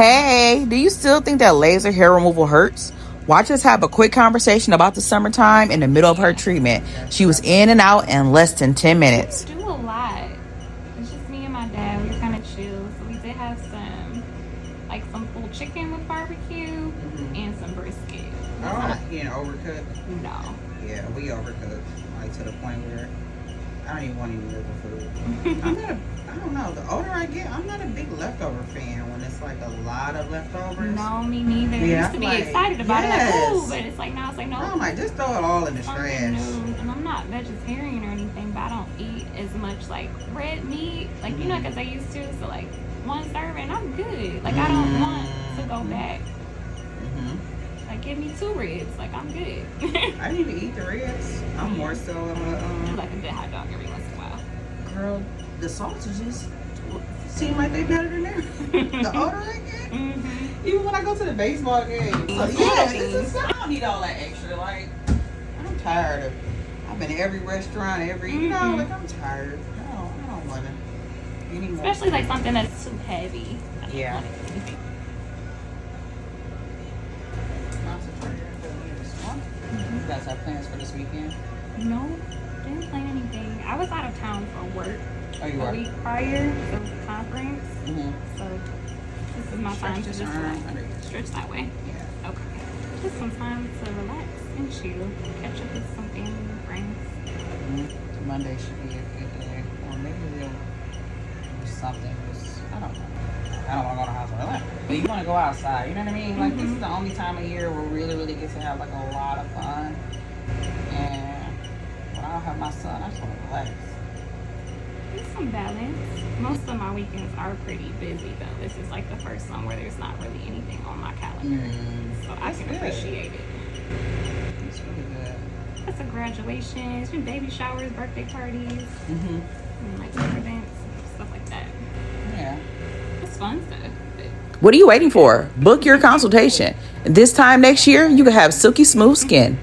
Hey, do you still think that laser hair removal hurts? Watch us have a quick conversation about the summertime in the middle of her treatment. She was in and out in less than 10 minutes. Do a lot. It's just me and my dad. We were kind of chill, so we did have some pulled chicken with barbecue and some brisket. You know, overcooked. No. Yeah, we overcooked, like to the point where I don't even want any liver food. I don't know. The older I get, I'm not a big leftover fan when it's like a lot of leftovers. No, me neither. Yeah, I used to be like, excited about yes. it, like, ooh, but it's like now it's like no. I'm like, just throw it all in the trash. And I'm not vegetarian or anything, but I don't eat as much like red meat, like you know, because I used to. So like one serving, I'm good. Like I don't want to go back. Like give me 2 ribs, like I'm good. I didn't even eat the ribs. I'm more so like a good hot dog every once in a while. Girl, the sausages seem like they better than there. The older I get, even when I go to the baseball game. So I don't need all that extra. Like I'm tired of. I've been to every restaurant, you know, like I'm tired. I don't want to anymore. Especially like something that's too heavy. Yeah. You guys have plans for this weekend? No, didn't plan anything. I was out of town for work a week prior. So it was a conference. So this is my time to just stretch that way. Yeah. Okay. Just some time to relax and chill. Catch up with some family and friends. Monday should be a good day. Or maybe we'll do something. I don't know. I don't want to go to the house or like. But you want to go outside, you know what I mean? Like this is the only time of year where we really get to have like a lot of fun. And when I don't have my son, I just want to relax. There's some balance. Most of my weekends are pretty busy though. This is like the first one where there's not really anything on my calendar. So I can appreciate it. It's really good. That's a graduation, it's been baby showers, birthday parties, and like events, stuff like that. Yeah. It's fun stuff. What are you waiting for? Book your consultation. This time next year, you can have silky smooth skin.